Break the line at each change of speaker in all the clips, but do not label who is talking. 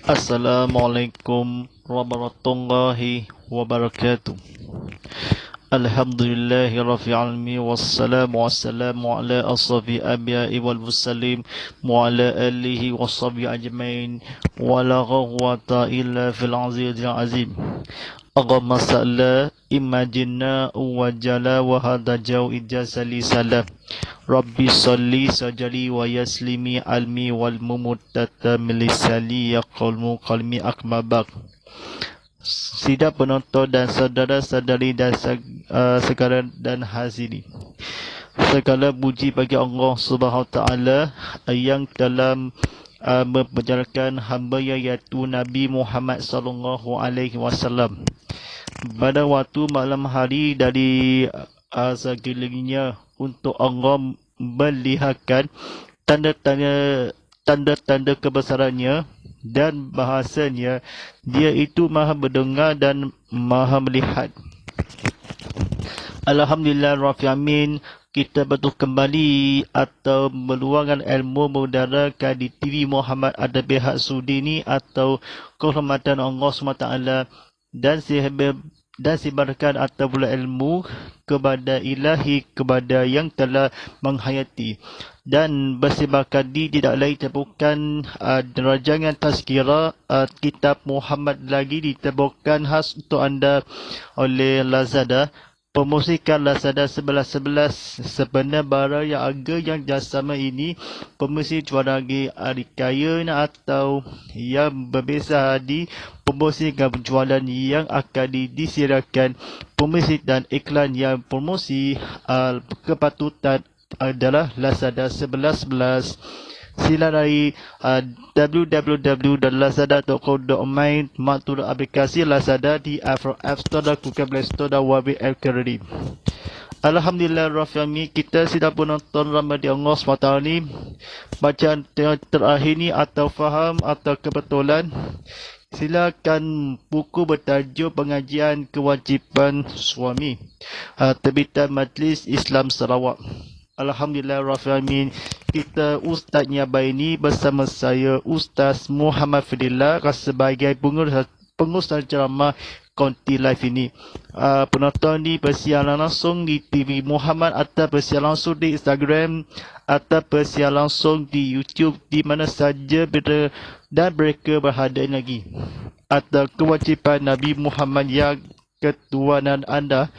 Assalamualaikum warahmatullahi wabarakatuh. Alhamdulillahi rabbil alamin wassalamu ala asrafi anbiya'i wal mursalin wa ala alihi washabihi ajmain wa la ghawata illa fil azizil azim. Allahumma salli imajina wa jala wa hada jau ijazali salam. Rabbi salli sajali wa yaslimi almi wal mumuttata milisali yaqulmu qalmi akmabak. Sidang penonton dan saudara-saudari dan segala dan hadirin, segala puji bagi Allah Subhanahu Wa Taala yang dalam memperjalankan hamba-Nya iaitu Nabi Muhammad sallallahu alaihi wasallam pada waktu malam hari dari sekelilingnya untuk Allah melihatkan tanda-tanda kebesarannya dan bahasanya dia itu maha mendengar dan maha melihat. Alhamdulillah Rabbil Alamin, kita betul kembali atau meluangkan ilmu mengudarakan di TV Muhammad ada pihak sudi ni atau kehormatan Allah SWT dan sebarkan atau pula ilmu kepada ilahi, kepada yang telah menghayati, dan bersebarkan di tidak lain bukan rancangan tazkirah kitab Muhammad lagi diterbitkan khas untuk anda oleh Lazada. Promosikan Lazada 11.11 sebenarnya barang yang harga yang jasama ini promosi jual lagi hari kaya atau yang berbeza di promosi dengan penjualan yang akan disediakan promosi dan iklan yang promosi kepatutan adalah Lazada 11.11. Sila dari www.lazada.com.my, maktul aplikasi Lazada di App Store dan Google Play Store dan WebApp Karim. Alhamdulillah Rabbil Alamin, kita sedang penonton Ramadan Allah SWT ni. Bacaan terakhir ni atau faham atau kebetulan, silakan buku bertajuk Pengajian Kewajipan Suami, terbitan Majlis Islam Sarawak. Alhamdulillah Rabbil Alamin, kita Ustaznya Baini bersama saya Ustaz Muhammad Fadillah sebagai pengurus ceramah Konti Live ini. Penonton di persiaran langsung di TV Muhammad atau persiaran langsung di Instagram atau persiaran langsung di YouTube di mana saja dan mereka berada lagi. Atau kewajipan Nabi Muhammad yang ketuanan anda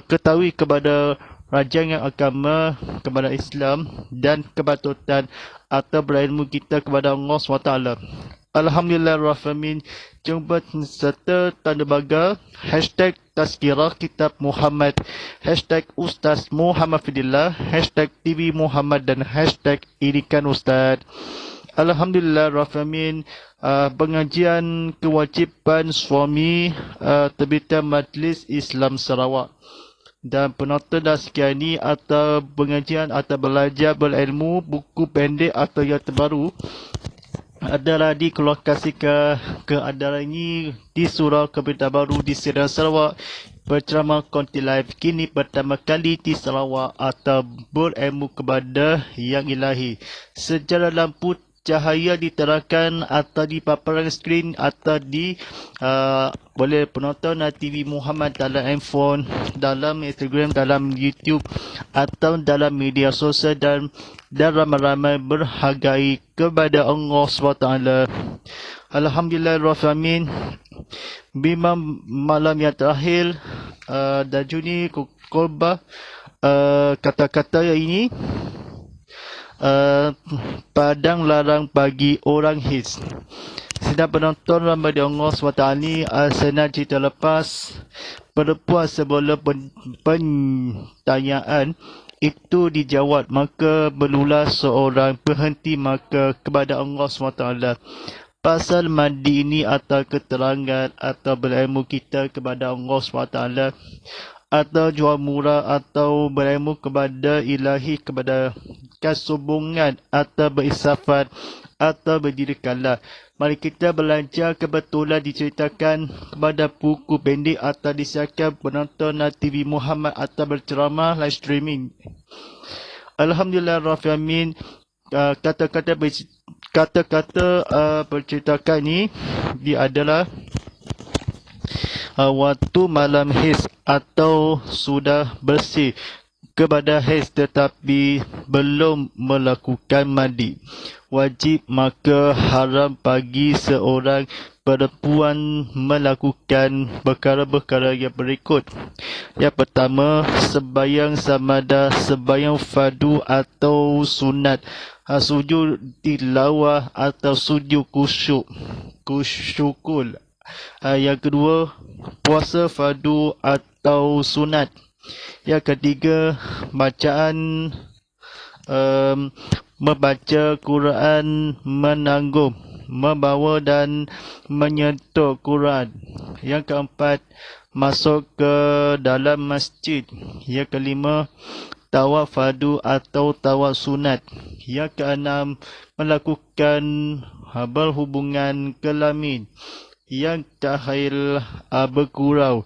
ketahui kepada rancangan agama, kepada Islam dan kepatutan atau berilmu kita kepada Allah SWT. Alhamdulillah Rabbil Alamin, jumpa serta tanda bangga hashtag Tazkirah Kitab Muhammad, hashtag Ustaz Muhammad Fadillah, hashtag TV Muhammad dan hashtag Irikan Ustaz. Alhamdulillah Rabbil Alamin, pengajian kewajipan suami terbitan Majlis Islam Sarawak. Dan penonton dah sekian ni atau pengajian atau belajar berilmu buku pendek atau yang terbaru adalah dikeluarkan ke adalah ini di Surau Kebaru di Serdang Sarawak. Berceramah Konti Live kini pertama kali di Sarawak atau berilmu kepada yang ilahi. Sejarah lampu cahaya diterangkan atau di paparan skrin atau di boleh penonton TV Muhammad dalam handphone, dalam Instagram, dalam YouTube atau dalam media sosial dan ramai-ramai berhargai kepada Allah SWT. Alhamdulillah Rabbil Alamin, bimbang malam yang terakhir dan Juni Kolbah kata-kata yang ini padang larang bagi orang his. Sedang penonton Ramadan Allah SWT ni, senang cerita lepas perempuan sebelum pertanyaan itu dijawab, maka berulah seorang berhenti maka kepada Allah SWT. pasal mandi ini atau keterangan atau berilmu kita kepada Allah SWT, atau jual murah atau berilmu kepada ilahi, kepada kesombongan atau berisafat atau berdirikanlah. Mari kita belajar kebetulan diceritakan kepada buku pendek atau disiarkan penonton TV Muhammad atau berceramah live streaming. Alhamdulillah Rabbil Alamin. Kata-kata berceritakan ini dia adalah waktu malam hais atau sudah bersih kepada hais tetapi belum melakukan mandi wajib, maka haram bagi seorang perempuan melakukan perkara-perkara yang berikut. Yang pertama, sembahyang samada, sembahyang fardu atau sunat, sujud tilawah atau sujud kusyukul. Yang kedua, puasa fardu atau sunat. Yang ketiga, bacaan membaca Quran menanggung, membawa dan menyentuh Quran. Yang keempat, masuk ke dalam masjid. Yang kelima, tawaf fardu atau tawaf sunat. Yang keenam, melakukan berhubungan kelamin. Yang terakhir, bergurau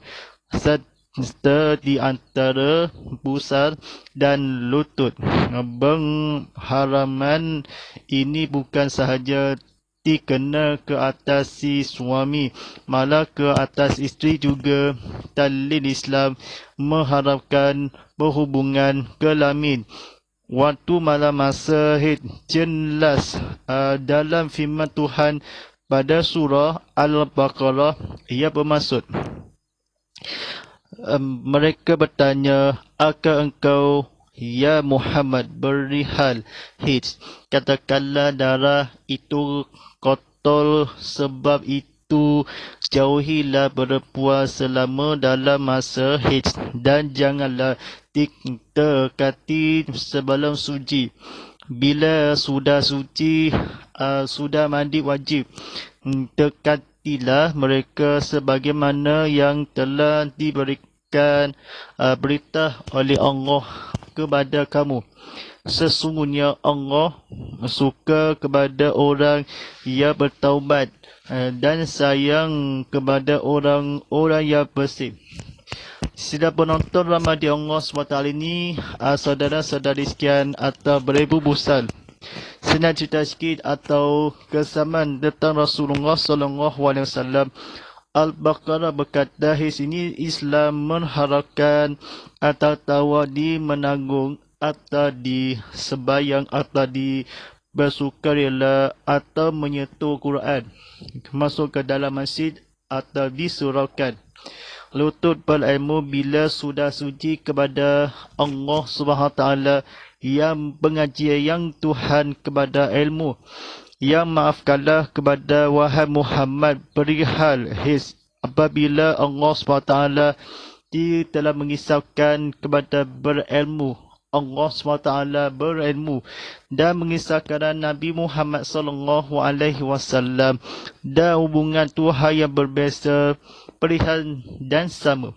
serta di antara pusar dan lutut. Pengharaman ini bukan sahaja dikena ke atas si suami, malah ke atas isteri juga. Dalil Islam mengharapkan berhubungan kelamin waktu malam masa haid jelas dalam firman Tuhan pada surah Al-Baqarah. Ia bermaksud, mereka bertanya, "Akah engkau, ya Muhammad, berihal haid?" Katakanlah, darah itu kotor, sebab itu jauhilah perempuan selama dalam masa haid dan janganlah dekati sebelum suci. Bila sudah suci, sudah mandi wajib, dekatilah mereka sebagaimana yang telah diberikan berita oleh Allah kepada kamu. Sesungguhnya Allah suka kepada orang yang bertaubat dan sayang kepada orang-orang yang bersih. Sila penonton Ramadi Allah SWT ini, saudara-saudari sekalian atau beribu busan, senang cerita sikit atau kesamaan tentang Rasulullah SAW. Al-Baqarah berkata, di sini Islam mengharapkan atau tawadi menanggung atau di sembahyang atau di bersukarela atau menyentuh Quran, masuk ke dalam masjid atau disuraukan. Lutut berilmu bila sudah suci kepada Allah SWT yang pengajian yang Tuhan kepada ilmu. Yang maafkanlah kepada wahai Muhammad perihal his apabila Allah SWT telah mengisahkan kepada berilmu. Allah SWT berilmu dan mengisahkan Nabi Muhammad SAW dan hubungan Tuhan yang berbeza perihal dan sama.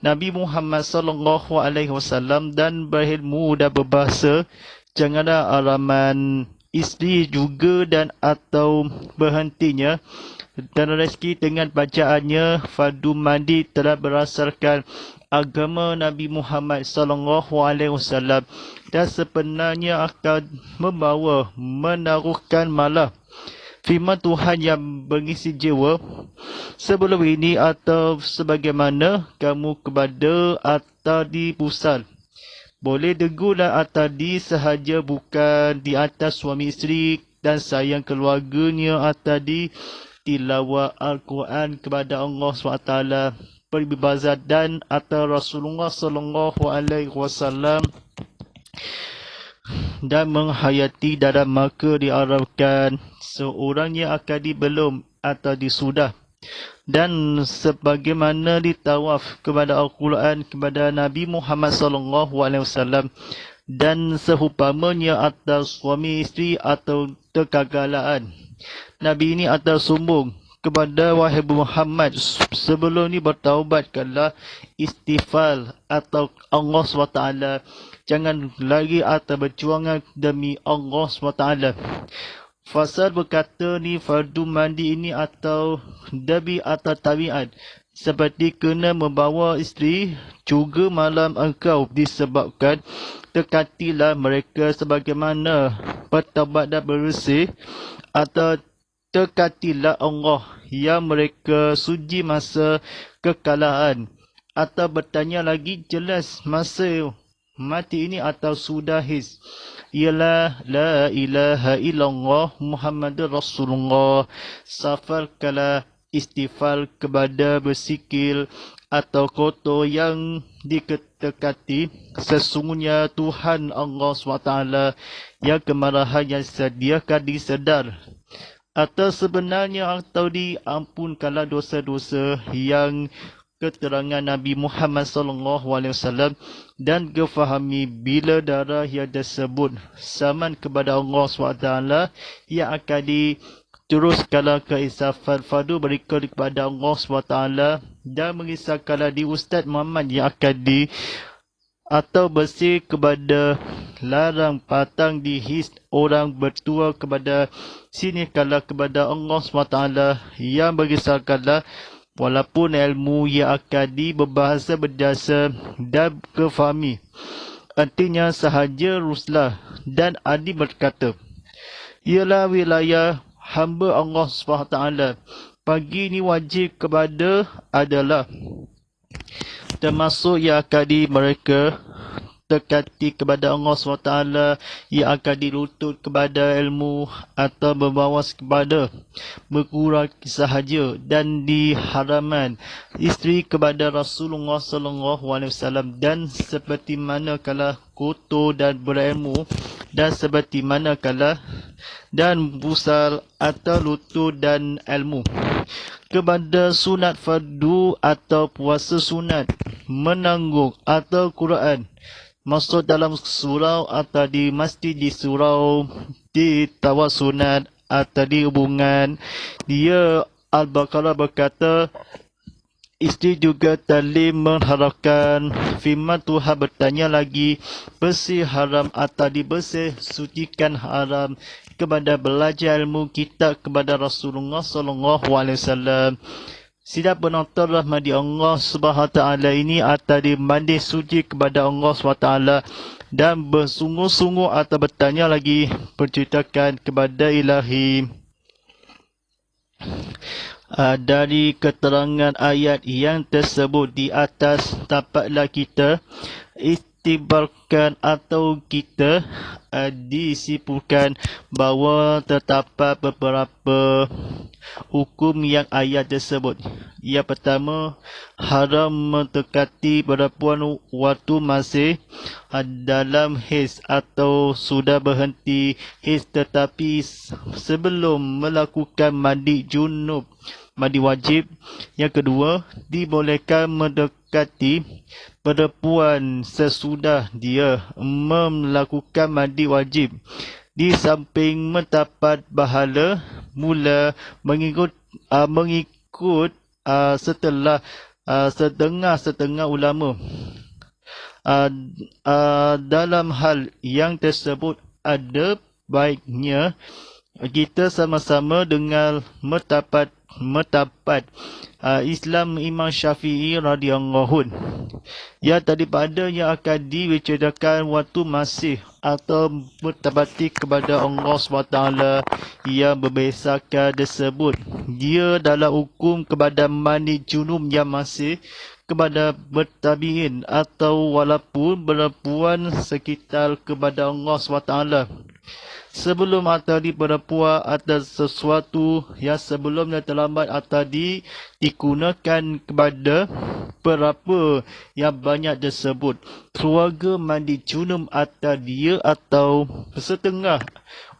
Nabi Muhammad SAW dan berilmu dan berbahasa, janganlah araman isteri juga dan atau berhentinya dan rezeki dengan bacaannya fardu mandi telah berdasarkan agama Nabi Muhammad SAW dan sebenarnya akan membawa menaruhkan malah firman Tuhan yang mengisi jiwa sebelum ini atau sebagaimana kamu kepada atau di pusat. Boleh degulah atau di sahaja bukan di atas suami isteri dan sayang keluarganya atau di tilawah Al-Quran kepada Allah SWT, peribazat dan atau Rasulullah SAW dan menghayati dalam maka diharapkan seorang yang akan dibelum atau disudah dan sebagaimana ditawaf kepada Al-Quran kepada Nabi Muhammad SAW dan seumpamanya atas suami isteri atau kegagalan. Nabi ini atas sombong kepada wahai Muhammad, sebelum ni bertaubatkanlah, istighfar atau Allah SWT. Jangan lagi atas berjuangan demi Allah SWT. Fasal berkata ni fardu mandi ini atau dabi atau tabiat, seperti kena membawa isteri juga malam engkau, disebabkan dekatilah mereka sebagaimana bertaubat dan bersih, atau dekatilah Allah yang mereka suci masa kekalahan, atau bertanya lagi jelas masa mati ini atau sudah his, ialah la ilaha illallah Muhammadur Rasulullah. Safar kala istighfar kepada bersikil atau kotor yang diketekati, sesungguhnya Tuhan Allah SWT yang kemarahan yang sediakan disedar, atau sebenarnya atau diampunkanlah dosa-dosa yang keterangan Nabi Muhammad SAW, dan kefahami bila darah yang tersebut saman kepada Allah SWT yang akan diteruskanlah ke istighfar fardu berikut kepada Allah SWT, dan mengisahkanlah di Ustaz Muhammad yang akan atau bersih kepada larang patang di his orang bertua kepada sini kala kepada Allah SWT yang mengisahkanlah walaupun ilmu yang akan berbahasa berdasar dan kefahami. Artinya sahaja Ruslah dan Adi berkata, ialah wilayah hamba Allah SWT. Pagi ni wajib kepada adalah termasuk yang akan mereka dekati kepada Allah SWT, yang akan dilutut kepada ilmu atau berbawas kepada berkurang sahaja, dan diharaman isteri kepada Rasulullah SAW, dan seperti mana kala kotor dan berilmu, dan seperti mana kala dan busal atau lutut dan ilmu kepada sunat fardu atau puasa sunat, menanggung atau Quran masuk dalam surau atau di masjid, di surau, di tawaf sunat atau di hubungan. Dia Al-Baqarah berkata, isteri juga talim mengharapkan firman Tuhan bertanya lagi, bersih haram atau dibersih sucikan haram, kepada belajar ilmu kitab kepada Rasulullah SAW. Sidap penonton rahmati Allah SWT ini atau dimandi suci kepada Allah SWT, dan bersungguh-sungguh atau bertanya lagi berceritakan kepada ilahi. Dari keterangan ayat yang tersebut di atas, dapatlah kita istibarkan atau kita disimpulkan bahawa terdapat beberapa hukum yang ayat tersebut. Yang pertama, haram mendekati perempuan waktu masih dalam his atau sudah berhenti his, tetapi sebelum melakukan mandi junub, mandi wajib. Yang kedua, dibolehkan mendekati perempuan sesudah dia melakukan mandi wajib, di samping mendapat pahala mula mengikut setelah setengah ulama. Dalam hal yang tersebut ada baiknya kita sama-sama dengan mendapat Islam Imam Syafi'i radhiyallahu anhu, yang daripada yang akan diceritakan waktu masih atau bertabati kepada Allah SWT yang berbesarkan tersebut. Dia dalam hukum kepada mandi junub yang masih kepada bertabiin atau walaupun perempuan sekitar kepada Allah SWT. Sebelum atau di perempuan atas sesuatu yang sebelumnya terlambat atau digunakan kepada berapa yang banyak tersebut, keluarga mandi junub atau dia atau setengah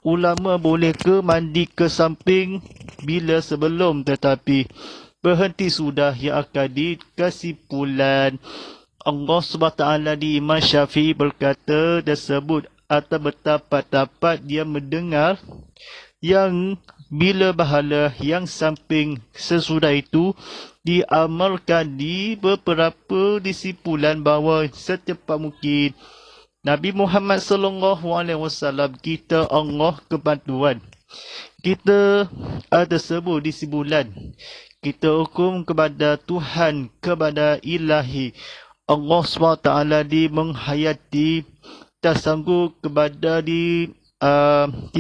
ulama boleh ke mandi ke samping bila sebelum, tetapi berhenti sudah yang akan dikesimpulan Allah SWT di Imam Syafi'i berkata tersebut atau bertapat-tapat dia mendengar yang bila bahala yang samping sesudah itu diamalkan di beberapa disipulan bahawa secepat mungkin Nabi Muhammad SAW kita Allah kebantuan. Kita tersebut disipulan. Kita hukum kepada Tuhan, kepada Ilahi. Allah SWT di menghayati tersanggup kepada di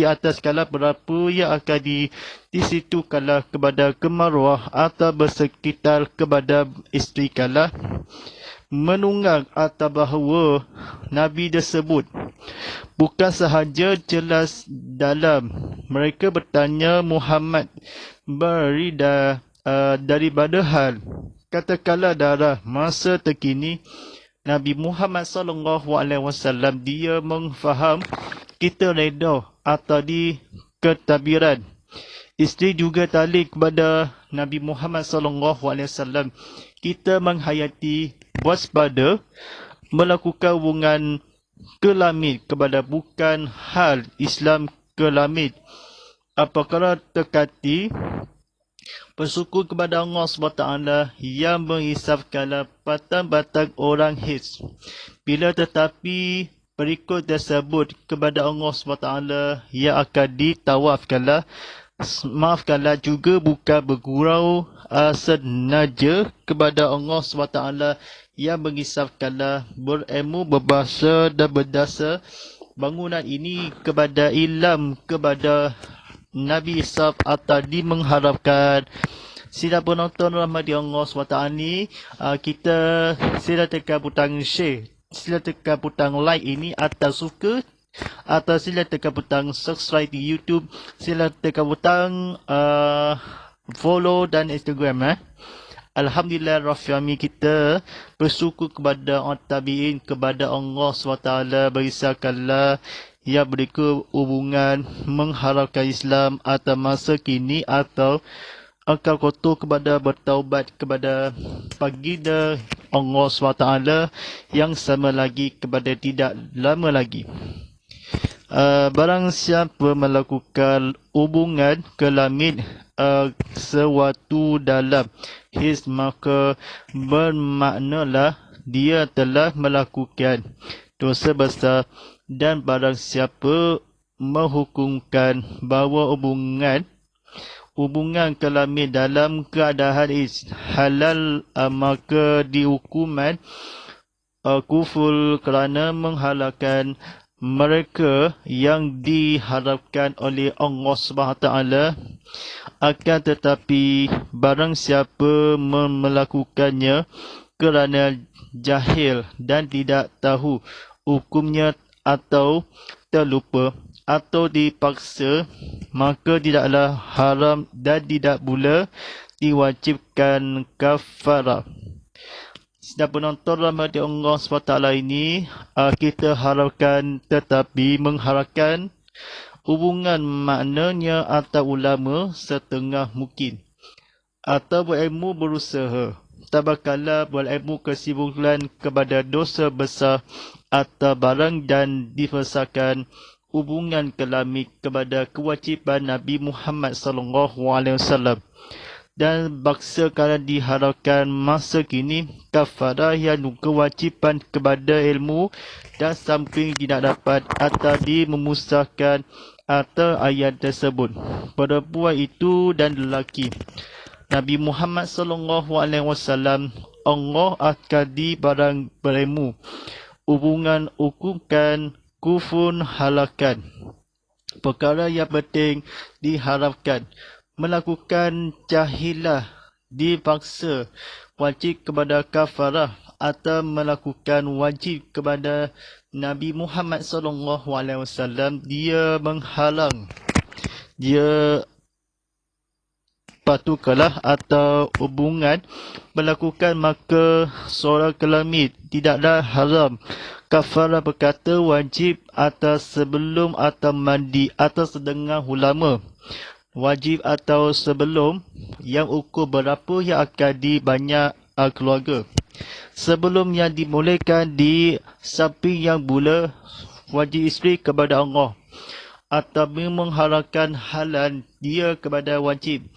atas kala berapa yang akan di situ kala kepada kemarwah atau bersekitar kepada isteri kala menunggang atau bahawa Nabi tersebut bukan sahaja jelas dalam mereka bertanya Muhammad berida daripada hal katakanlah darah masa terkini Nabi Muhammad SAW dia memfaham kita reda atau di ketabiran. Isteri juga talik kepada Nabi Muhammad SAW. Kita menghayati waspada melakukan hubungan kelamin kepada bukan hal Islam kelamin. Apakah terkati bersyukur kepada Allah SWT yang mengisafkan batang-batang orang his. Bila tetapi berikut tersebut kepada Allah SWT yang akan ditawafkanlah, maafkanlah juga bukan bergurau senaja kepada Allah SWT yang mengisafkanlah berilmu, berbahasa dan berdasar bangunan ini kepada ilham kepada Nabi Isa atau mengharapkan sila penonton rahmati Allah SWT ni kita sila tekan butang share, sila tekan butang like ini atau suka atau sila tekan butang subscribe di YouTube, sila tekan butang follow dan Instagram Alhamdulillah Rafiami kita bersyukur kepada tabi'in kepada Allah SWT berisakanlah yang mereka hubungan mengharapkan Islam atau masa kini atau akal kotor kepada bertaubat kepada baginda Allah SWT yang sama lagi kepada tidak lama lagi. Barang siapa melakukan hubungan kelamin sewaktu dalam his maka bermaknalah dia telah melakukan dosa besar. Dan barang siapa menghukumkan bahawa hubungan kelamin dalam keadaan halal maka dihukuman kufur kerana menghalalkan mereka yang diharapkan oleh Allah SWT. Akan tetapi barang siapa melakukannya kerana jahil dan tidak tahu hukumnya atau terlupa atau dipaksa maka tidaklah haram dan tidak pula diwajibkan kafarah. Sedang penonton rahmati Allah SWT ini kita harapkan tetapi mengharapkan hubungan maknanya atau ulama setengah mungkin atau berilmu berusaha tabakala berilmu kesimpulan kepada dosa besar atau barang dan difasahkan hubungan kelamin kepada kewajiban Nabi Muhammad SAW. Dan baksa kerana diharapkan masa kini kafarah yang kewajiban kepada ilmu dan samping tidak dapat atau memusahkan atau ayat tersebut. Perempuan itu dan lelaki Nabi Muhammad SAW Allah akan di barang berilmu hubungan hukumkan kufur halakan. Perkara yang penting diharapkan melakukan jahilah dipaksa wajib kepada kafarah atau melakukan wajib kepada Nabi Muhammad SAW dia menghalang dia patukalah atau hubungan melakukan maka seorang kelamin tidaklah haram. Kafarah berkata wajib atas sebelum atau mandi atau sedengah ulama. Wajib atau sebelum yang ukur berapa yang akan dibanyak keluarga. Sebelum yang dimulakan di samping yang bula, wajib isteri kepada Allah atau mengharapkan halal dia kepada wajib.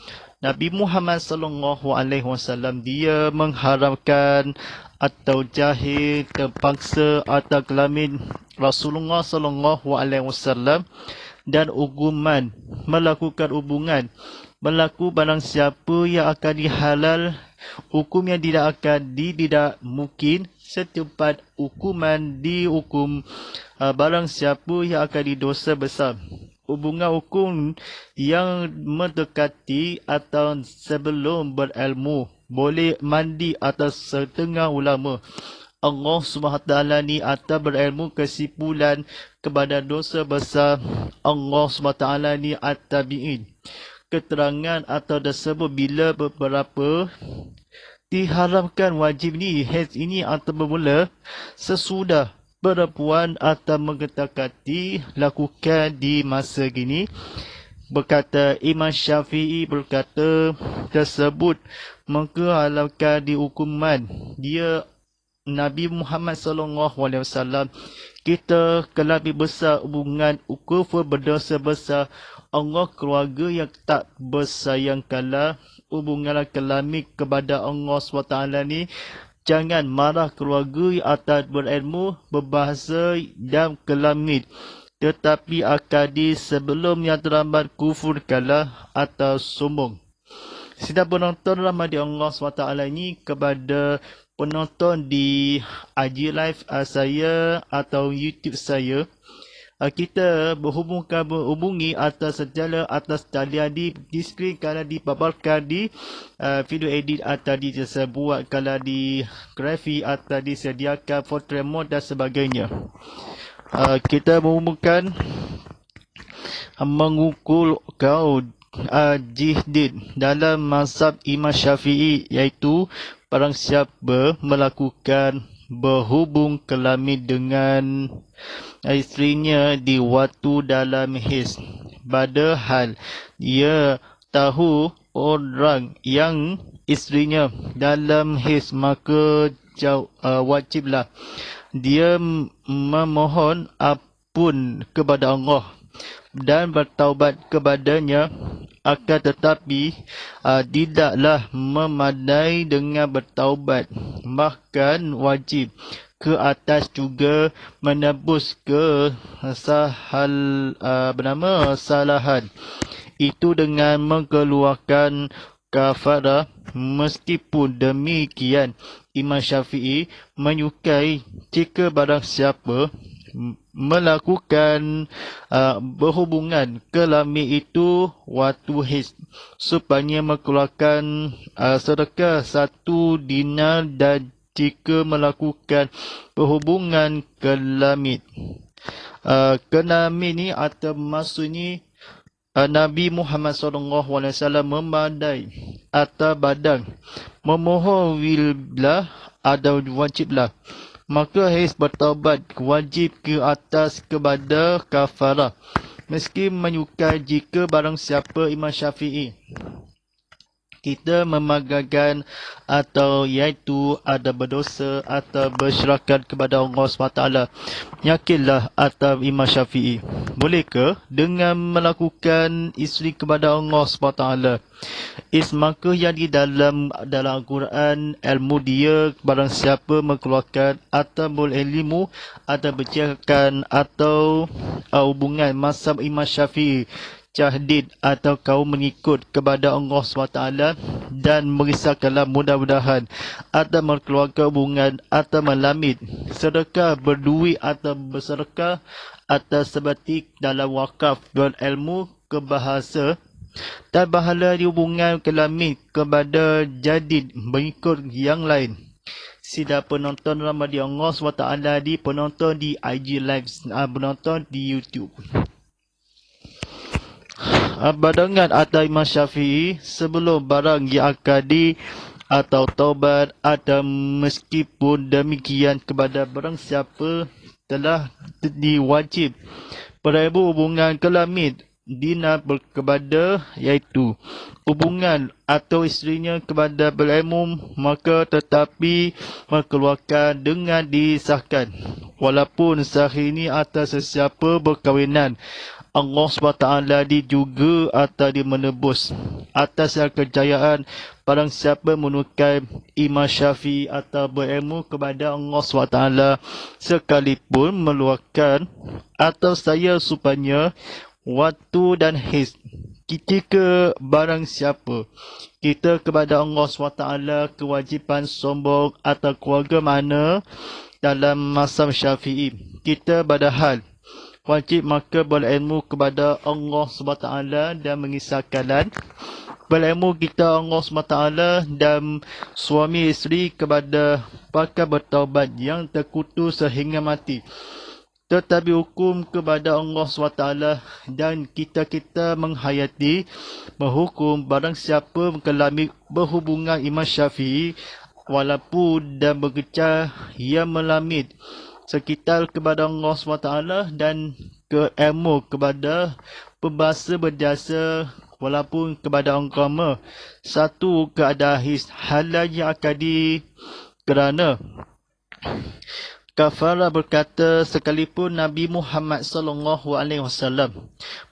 Nabi Muhammad sallallahu alaihi wasallam dia mengharamkan atau jahil, terpaksa atau kelamin Rasulullah sallallahu alaihi wasallam dan hukuman melakukan hubungan berlaku barang siapa yang akan dihalal hukum yang tidak mungkin setempat hukuman dihukum barang siapa yang akan didosa besar. Hubungan hukum yang mendekati atau sebelum berilmu boleh mandi atas setengah ulama. Allah SWT ni atas berilmu kesimpulan kepada dosa besar. Allah SWT ni at-tabi'in. Keterangan atau tersebut bila beberapa diharamkan wajib ni ini atau bermula sesudah perempuan atau menggetakati lakukan di masa gini. Berkata Imam Syafi'i berkata tersebut menghalalkan di hukuman dia Nabi Muhammad SAW. Kita kelabih besar hubungan kufur berdosa besar. Allah keluarga yang tak bersayangkanlah hubungan kelamin kepada Allah SWT ni. Jangan marah keluarga yang atas berilmu, berbahasa dan kelamin. Tetapi akadi sebelum yang terlambat kufur kalah atau sombong. Sidang penonton rahmati Allah SWT ini kepada penonton di IG Live saya atau YouTube saya. Kita berhubungi atas sejala atas talian di skrin kalau dipaparkan di video edit atau dibuat kalau di grafik atau disediakan portrait mode dan sebagainya. Kita menghubungkan mengukur kau jihdid dalam mazhab Imam Syafi'i, iaitu barang siapa melakukan berhubung kelamin dengan isterinya di waktu dalam his, padahal dia tahu orang yang isterinya dalam his, maka wajiblah dia memohon ampun kepada Allah dan bertaubat kepadanya. Akan tetapi tidaklah memadai dengan bertaubat, bahkan wajib ke atas juga menebus kesalahan itu dengan mengeluarkan kafarah. Meskipun demikian, Imam Syafi'i menyukai jika barang siapa melakukan berhubungan kelamin itu waktu his, supaya mengeluarkan sedekah 1 dinar, dan jika melakukan berhubungan kelamin ni atau maksudnya Nabi Muhammad SAW memadai atas badan memohon willah atau wajiblah, maka his bertaubat wajib ke atas kepada kafarah. Meski menyukai jika barang siapa Imam Syafi'i kita memagakan atau iaitu ada berdosa atau bersyirakat kepada Allah SWT. Yakinlah atau Imam Syafi'i, bolehkah dengan melakukan isri kepada Allah SWT? Maka yang di dalam Al-Quran, ilmu dia barang siapa mengeluarkan atau berilmu atau bercakap atau hubungan mazhab Imam Syafi'i, jahdid atau kau mengikut kepada Allah SWT dan merisaukanlah mudah-mudahan atau mengeluarkan hubungan atau melamid sedekah berduit atau bersedekah atau sebatik dalam wakaf berilmu kebahasa dan bahala di hubungan kelamin kepada jadid mengikut yang lain. Sidang penonton rahmati Allah SWT di penonton di IG Live, penonton di YouTube. Badangan atau Imam Syafi'i sebelum barang yang akadi atau taubat atau meskipun demikian kepada barang siapa telah diwajib berilmu hubungan kelamin dina kepada iaitu hubungan atau isterinya kepada berilmu, maka tetapi mengeluarkan dengan disahkan walaupun sahih ini atas sesiapa berkahwinan. Allah SWT juga atau dia menebus atas kejayaan barang siapa menukai Imam Syafi'i atau berilmu kepada Allah SWT sekalipun meluahkan atau saya supaya waktu dan his ketika barang siapa kita kepada Allah SWT kewajipan sombong atau keluarga mana dalam mazhab Syafi'i kita badahal wajib maka berilmu kepada Allah SWT dan mengisahkan berilmu kita Allah SWT dan suami isteri kepada pakar bertaubat yang terkutuk sehingga mati. Tetapi hukum kepada Allah SWT dan kita menghayati menghukum barang siapa mengalami berhubungan Imam Syafi'i walaupun dan berkecah yang melamid sekitar kepada Allah SWT dan keilmu kepada pembahasa berjasa walaupun kepada agama satu keadaan halal yang akadi kerana Kafara berkata sekalipun Nabi Muhammad SAW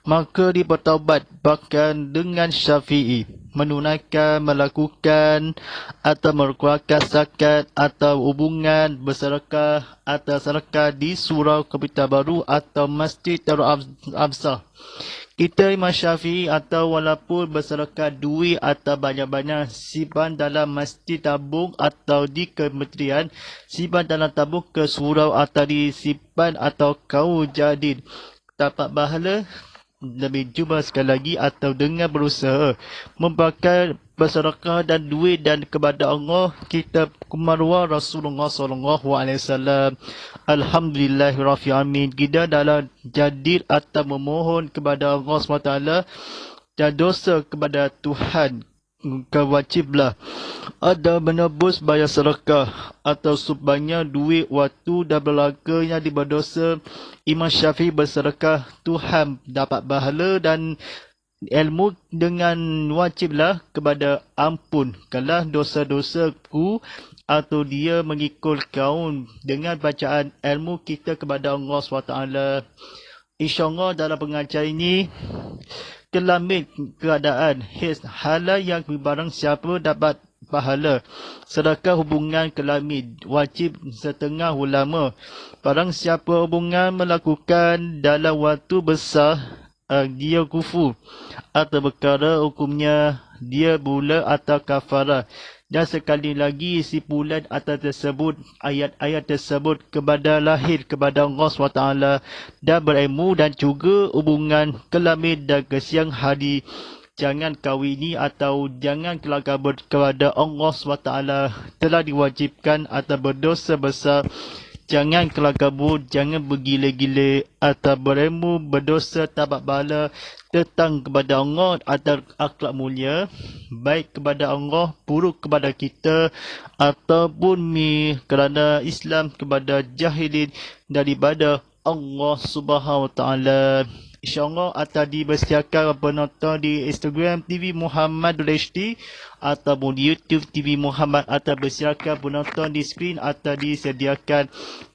maka dia bertaubat bahkan dengan Syafi'i menunaikan, melakukan atau mengeluarkan zakat atau hubungan bersedekah atau sedekah di surau Kapital Baru atau Masjid Darul Absar. Kita Imam Syafi'i atau walaupun bersedekah duit atau banyak-banyak simpan dalam masjid tabung atau di kementerian, simpan dalam tabung ke surau atau disimpan atau kau jadi dapat pahala lebih jumpa sekali lagi atau dengan berusaha membakar bersedekah dan duit dan kepada Allah kita kumarwa Rasulullah SAW. Alhamdulillahirabbil alamin. Kita dalam jadid atau memohon kepada Allah SWT dan dosa kepada Tuhan kewajiblah ada menebus bayar sedekah atau sebanyak duit waktu dan berlaga yang diberdosa. Imam Syafi'i bersedekah Tuhan dapat pahala dan ilmu dengan wajiblah kepada ampun kalau dosa-dosaku atau dia mengikut kaum dengan bacaan ilmu kita kepada Allah SWT. InsyaAllah dalam pengajar ini kelamin keadaan his halal yang barang siapa dapat pahala sedangkan hubungan kelamin wajib setengah ulama barang siapa hubungan melakukan dalam waktu besar dia kufur atau perkara hukumnya dia bula atau kafarah. Dan sekali lagi simpulan atas tersebut ayat-ayat tersebut kepada lahir kepada Allah SWT dan berilmu dan juga hubungan kelamin dan ke siang hari jangan kawini atau jangan kelakar kepada Allah SWT telah diwajibkan atau berdosa besar. Jangan kelakabut, jangan bergila-gila atau berilmu berdosa tabat bala tentang kepada Allah atau akhlak mulia baik kepada Allah buruk kepada kita ataupun kerana Islam kepada jahilin daripada Allah Subhanahu Wa Taala. InsyaAllah akan dibersiakan penonton di Instagram TV Muhammad HD ataupun di YouTube TV Muhammad atau bersiakan penonton di skrin atau disediakan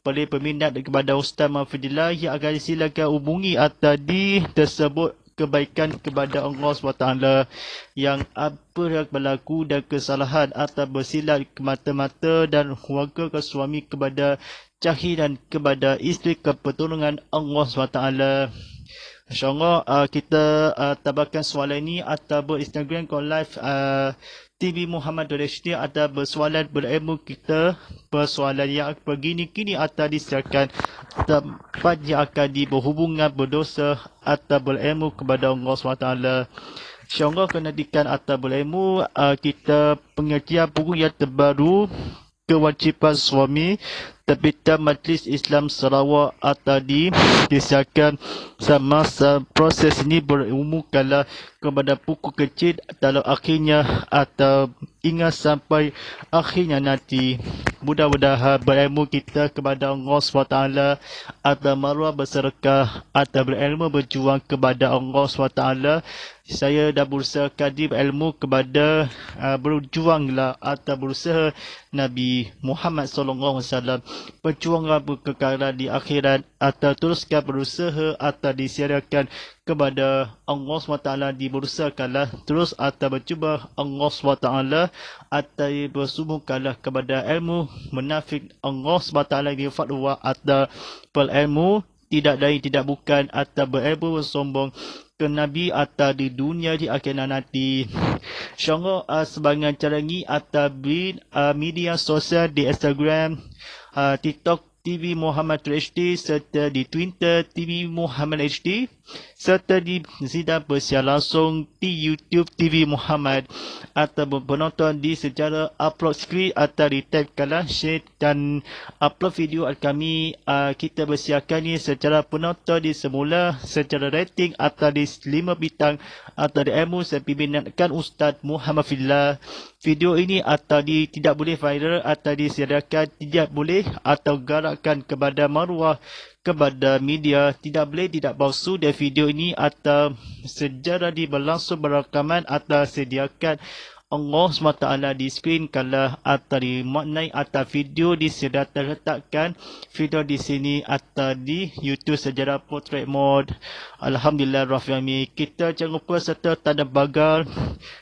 oleh peminat kepada Ustaz Mahfudillah yang akan disilakan hubungi atau tersebut kebaikan kepada Allah SWT yang apa yang berlaku dan kesalahan atau bersilat ke mata-mata dan warga ke suami kepada cahil dan kepada isteri ke pertolongan Allah SWT. InsyaAllah kita tabarkan soalan ini atau Instagram ke live TV Muhammad HD atau bersoalan berilmu kita persoalan yang begini kini atau disiarkan tempat yang akan berhubungan berdosa atau berilmu kepada Allah SWT. InsyaAllah kenadikan atau berilmu kita pengajian buku yang terbaru kewajipan suami terbitan Majlis Islam Sarawak atau disiarkan semasa proses ini berumumkanlah kepada buku kecil dalam akhirnya atau ingat sampai akhirnya nanti. mudah-mudahan berilmu kita kepada Allah SWT atau maruah bersedekah atau berilmu berjuang kepada Allah SWT. Saya dah berusaha kaji berilmu kepada berjuanglah atau berusaha Nabi Muhammad SAW berjuanglah berkekalan di akhirat atau teruskan berusaha atau disiarkan kepada Allah SWT diberusahakanlah terus atau bercuba Allah SWT atau bersumbuhkanlah kepada ilmu menafik Allah SWT di fatwa atau berilmu tidak lain tidak bukan atau berilmu bersombong ke Nabi atau di dunia di akhirat nanti. InsyaAllah sebagai cara ni atau media sosial di Instagram, TikTok TV Muhammad HD serta di Twitter TV Muhammad HD serta di sidang bersiar langsung di YouTube TV Muhammad atau penonton di secara upload screen atau di tabkanlah share dan upload video kami kita bersiarkan ni secara penonton di semula secara rating atau di 5 bintang atau di ilmu sepimpinan Ustaz Muhammad Fillah. Video ini atau tidak boleh viral atau disiarkan tidak boleh atau garakan kepada maruah kepada media tidak boleh tidak palsu dan video ini atau sejarah berlangsung berakaman atau sediakan Allah SWT di skrin kalau atau dimaknai atau video disediakan letakkan video di sini atau di YouTube sejarah portrait mode. Alhamdulillah Rafiami kita jangan lupa serta tanda bagal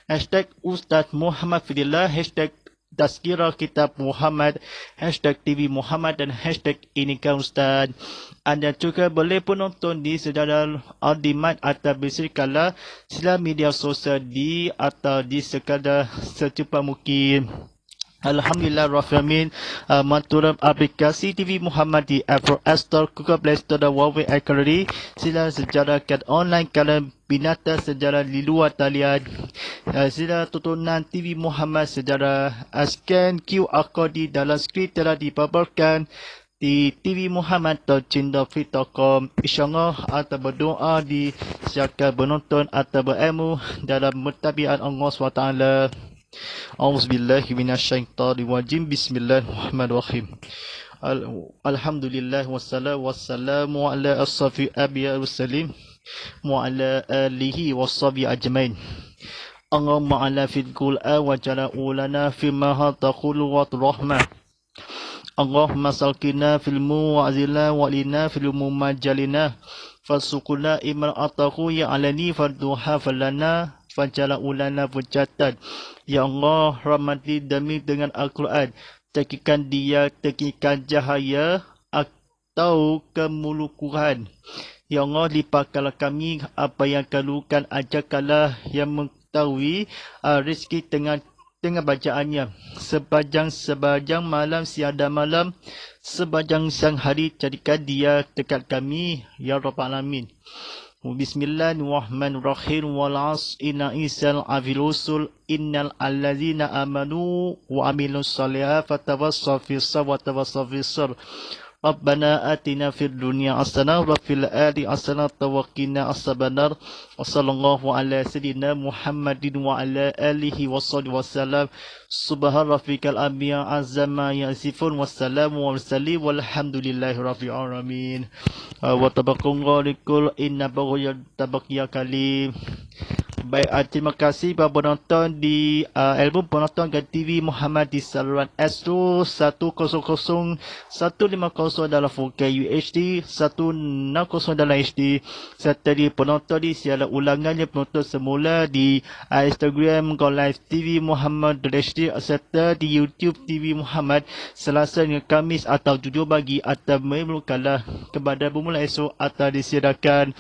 hashtag Ustaz Muhammad Fillah hashtag Tazkirah Kitab Muhammad, hashtag TV Muhammad dan hashtag Ini Kan Ustaz. Anda juga boleh pun nonton di secara on demand atau berserikala sila media sosial di atau di sekadar secepat mungkin. Alhamdulillah Rahman Manturam aplikasi TV Muhammad di Apple App Store, Google Play Store dan Huawei Academy. Sila sejarakan online kalian binatang sejarah di luar talian. Sila tontonan TV Muhammad sejarah scan QR code di dalam skrin telah dipaparkan di tvmuhammad.cinta.com. InsyaAllah atau berdoa di siapkan penonton atau berilmu dalam mentabiat Allah SWT. A'udzubillahi minasyaitonirrajim. Bismillahirrahmanirrahim. Alhamdulillah wassalamu ala ashafi anbiya wassalim wa ala alihi washabi ajmain. Allahumma ala fil qur'an wa jala'u lana fima taqulu wa rahmah. Allahumma salkina fil mu'azila wa lina fil mumajalina fasukuna imra'atahu ya alani farduha falana fajala ulana fujatan. Ya Allah, rahmati demi dengan Al-Quran, tekikan dia, tekikan cahaya atau kemulukuhan. Ya Allah, lipatkanlah kami apa yang kalukan, ajarkanlah yang mengetahui rezeki dengan bacaannya. Sebajang malam, siada malam, sebajang siang hari, jadikan dia dekat kami, Ya Rabbal Alamin. Bismillahirrahmanirrahim. Wal 'asr inna insal afil usul innal allazina amanu wa amilus solihati fatawassaw fis sabr wa tawassaw fis sabr. Rabbana atina fid dunya hasanah wa fil akhirati hasanah wa qina adzabannar. Wa sallallahu ala sayyidina Muhammadin wa ala alihi wassallam wasallam. Subhana rabbikal amya azama yasifun wassalamu warsalim walhamdulillahi rabbil alamin. Wa tabaqallahu inna baghyat tabaqiya kalim. Baik, terima kasih kepada penonton di album penonton ke TV Muhammad di saluran Astro 100 150 dalam 4K UHD 160 dalam HD serta di penonton di siaran ulangannya penonton semula di Instagram Go Live TV Muhammad HD serta di YouTube TV Muhammad Selasa hingga Khamis atau 7 pagi atau memerlukanlah kepada bermula esok atau disiarkan.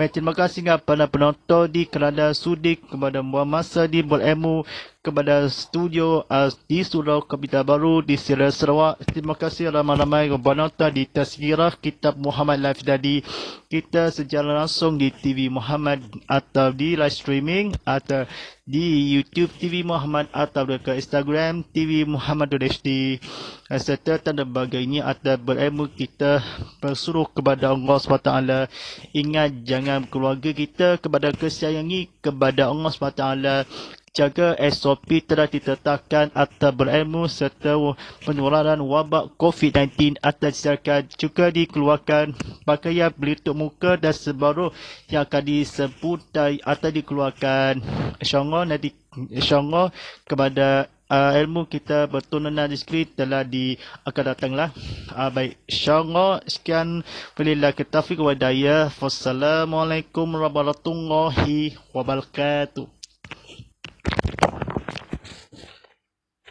Terima kasih kepada penonton di kerana sudi kepada buang masa di berilmu kepada studio di Surau Kapital Baru di Sierra Sarawak. Terima kasih ramai-ramai penonton di Tazkirah Kitab Muhammad Live tadi. Kita secara langsung di TV Muhammad atau di live streaming atau di YouTube TV Muhammad atau ke Instagram TV Muhammad HD. Serta tanda bagainya atau berilmu kita bersuruh kepada Allah SWT. Ingat jangan keluarga kita kepada kesayangi kepada Allah SWT. jaga SOP telah ditetapkan atau berilmu serta penularan wabak COVID-19 atau silakan juga dikeluarkan pakaian pelitup muka dan sebaru yang akan disebut atau dikeluarkan. InsyaAllah kepada ilmu kita berturunan di skrin telah akan datanglah. Baik, insyaAllah sekian. Wabillahi taufiq wal hidayah. Wassalamualaikum warahmatullahi wabarakatuh.